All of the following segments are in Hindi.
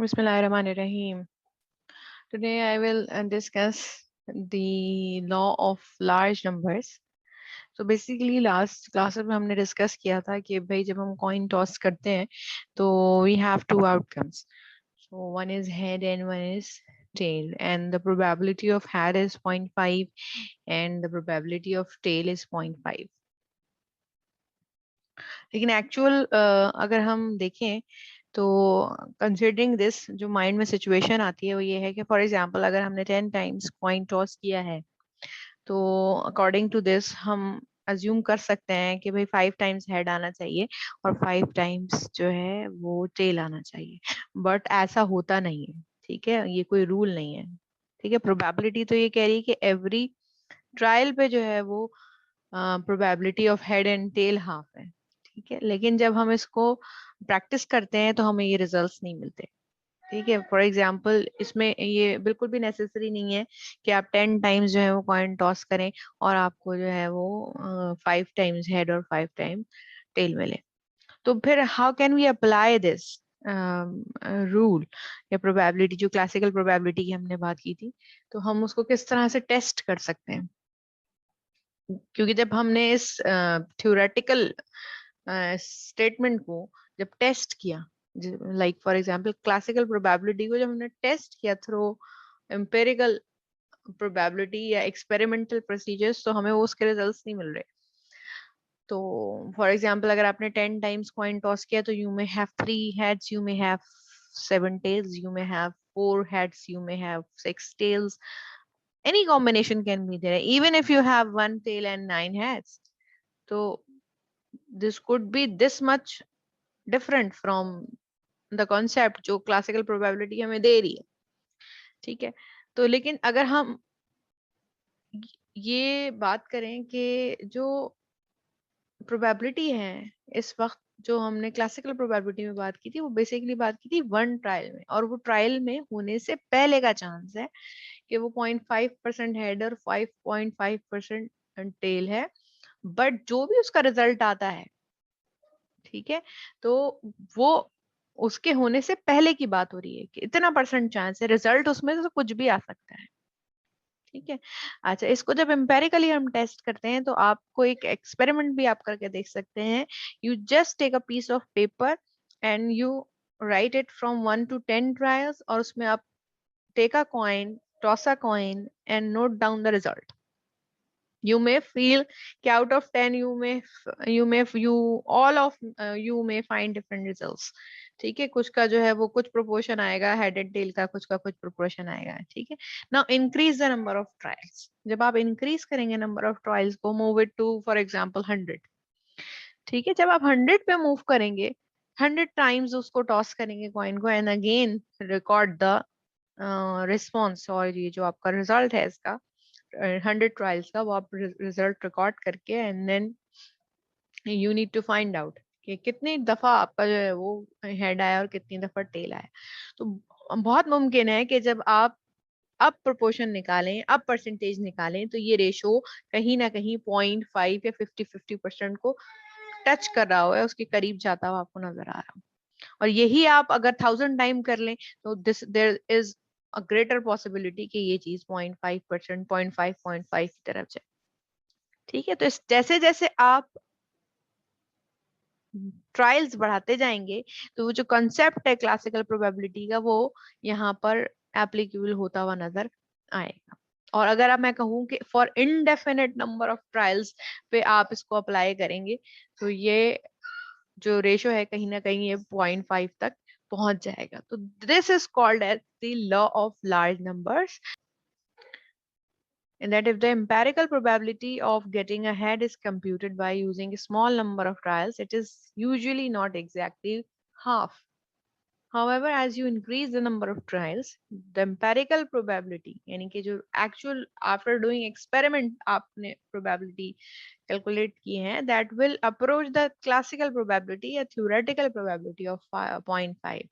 Bismillahirrahmanirrahim. Today I will discuss the law of large numbers. So basically last classes में हमने डिस्कस किया था कि भाई जब हम कॉइन टॉस करते हैं तो we have two outcomes. So one is head and one is tail, and the probability of head is 0.5 and the probability of tail is 0.5. लेकिन एक्चुअल अगर हम देखें तो कंसिडरिंग दिस जो माइंड में सिचुएशन आती है वो ये है कि फॉर एग्जांपल अगर हमने 10 टाइम्स कॉइन टॉस किया है तो अकॉर्डिंग टू दिस हम अज्यूम कर सकते हैं कि भाई 5 टाइम्स हेड आना चाहिए और 5 टाइम्स जो है वो टेल आना चाहिए, बट ऐसा होता नहीं है। ठीक है, ये कोई रूल नहीं है। ठीक है, प्रोबेबिलिटी तो ये कह रही है कि एवरी ट्रायल पे जो है वो probability of head and tail half है। ठीक है, लेकिन जब हम इसको प्रैक्टिस करते हैं तो हमें ये रिजल्ट्स नहीं मिलते। ठीक है, फॉर एग्जाम्पल इसमें ये बिल्कुल भी नेसेसरी नहीं है कि आप 10 टाइम्स जो है वो कॉइन टॉस करें और आपको जो है वो 5 टाइम्स हेड और 5 टाइम टेल मिले। तो फिर how can we apply this rule या प्रोबेबिलिटी, जो क्लासिकल प्रोबेबिलिटी की हमने बात की थी, तो हम उसको किस तरह से टेस्ट कर सकते हैं? क्योंकि जब हमने इस थ्योरेटिकल स्टेटमेंट को जब टेस्ट किया, like for example classical probability को जब हमने टेस्ट किया थ्रू एम्पिरिकल प्रोबेबिलिटी या एक्सपेरिमेंटल प्रोसीजर्स, तो हमें वो उसके रिजल्ट्स नहीं मिल रहे। तो फॉर एग्जांपल अगर आपने 10 टाइम्स कॉइन टॉस किया तो you may have 3 heads, you may have 7 tails, you may have 4 heads, you may have 6 tails. Any combination can be there, even if you have 1 tail and 9 heads. So this could be this much different from the concept जो classical probability हमें दे रही है। ठीक है, तो लेकिन अगर हम ये बात करें कि जो प्रोबेबिलिटी है इस वक्त, जो हमने क्लासिकल प्रोबेबिलिटी में बात की थी, वो बेसिकली बात की थी वन ट्रायल में, और वो ट्रायल में होने से पहले का चांस है कि वो 0.5% हेड और 5.5% टेल है। बट जो भी उसका रिजल्ट आता है, ठीक है, तो वो उसके होने से पहले की बात हो रही है कि इतना परसेंट चांस है, रिजल्ट उसमें से तो कुछ भी आ सकता है। ठीक है, अच्छा, इसको जब एम्पेरिकली हम टेस्ट करते हैं तो आपको एक एक्सपेरिमेंट भी आप करके देख सकते हैं। You just take a piece of paper and you write it from 1 to 10 trials, और उसमें आप take a coin, toss a coin and note down the result. You may feel कि out of 10 you all of you may find different results. ठीक है, कुछ का जो है वो कुछ प्रोपोर्शन आएगा हेड एंड टेल का, कुछ का कुछ प्रोपोर्शन आएगा। ठीक है, now increase the number of trials. जब आप इंक्रीज करेंगे नंबर ऑफ ट्रायल्स को, move it to for example 100। ठीक है, जब आप 100 पे मूव करेंगे, 100 टाइम्स उसको टॉस करेंगे कॉइन को, and again record the response, और ये जो आपका रिजल्ट है इसका 100 ट्रायल्स का, वो आप रिजल्ट रिकॉर्ड करके and then you need to find out कि कितनी दफा आपका जो है वो हेड आया और कितनी दफा टेल आया। तो बहुत मुमकिन है कि जब आप अब प्रोपोर्शन निकालें, अब परसेंटेज निकालें, तो ये रेशो कहीं ना कहीं 0.5 या 50-50% को टच कर रहा हो, उसके करीब जाता हुआ आपको नजर आ रहा हो। और यही आप अगर 1000 टाइम कर लें तो this there is a greater possibility कि ये चीज 0.5%, 0.5 की तरफ जाए। ठीक है, तो इस जैसे जैसे आप ट्रायल्स बढ़ाते जाएंगे तो वो जो कॉन्सेप्ट है क्लासिकल प्रोबेबिलिटी का, वो यहाँ पर एप्लीकेबल होता हुआ नजर आएगा। और अगर अब मैं कहूँ कि for indefinite number of trials पे आप इसको अप्लाई करेंगे, तो ये जो रेशो है कहीं ना कहीं ये 0.5 तक पहुंच जाएगा। तो this is called as the law of large numbers, and that if the empirical probability of getting ahead is computed by using a small number of trials, it is usually not exactly half. However, as you increase the number of trials, the empirical probability, यानी कि जो actual after doing experiment आपने probability calculate की है, that will approach the classical probability या theoretical probability of 0.5.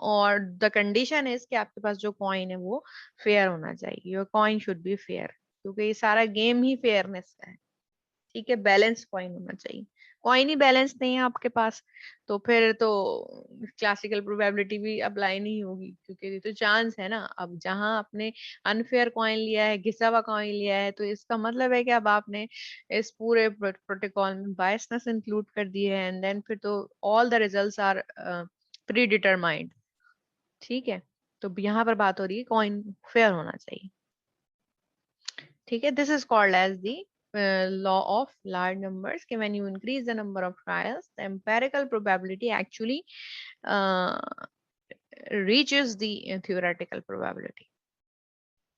और द कंडीशन इज कि आपके पास जो कॉइन है वो फेयर होना चाहिए, your coin should be fair, क्योंकि ये सारा गेम ही फेयरनेस का है। ठीक है, बैलेंस कॉइन होना चाहिए, कॉइन ही बैलेंस नहीं है आपके पास, तो फिर तो क्लासिकल प्रोबेबिलिटी भी अप्लाई नहीं होगी, क्योंकि ये तो चांस है ना। अब जहां आपने अनफेयर कॉइन लिया है, घिसा हुआ कॉइन लिया है, तो इसका मतलब है कि अब आपने इस पूरे प्रोटोकॉल में बायसनेस इंक्लूड कर दी है, एंड देन फिर तो all the results are predetermined. ठीक है, तो यहाँ पर बात हो रही है कॉइन फेयर होना चाहिए। ठीक है, this is called as the law of large numbers कि when you increase the number of trials, the empirical probability actually uh, reaches the theoretical probability.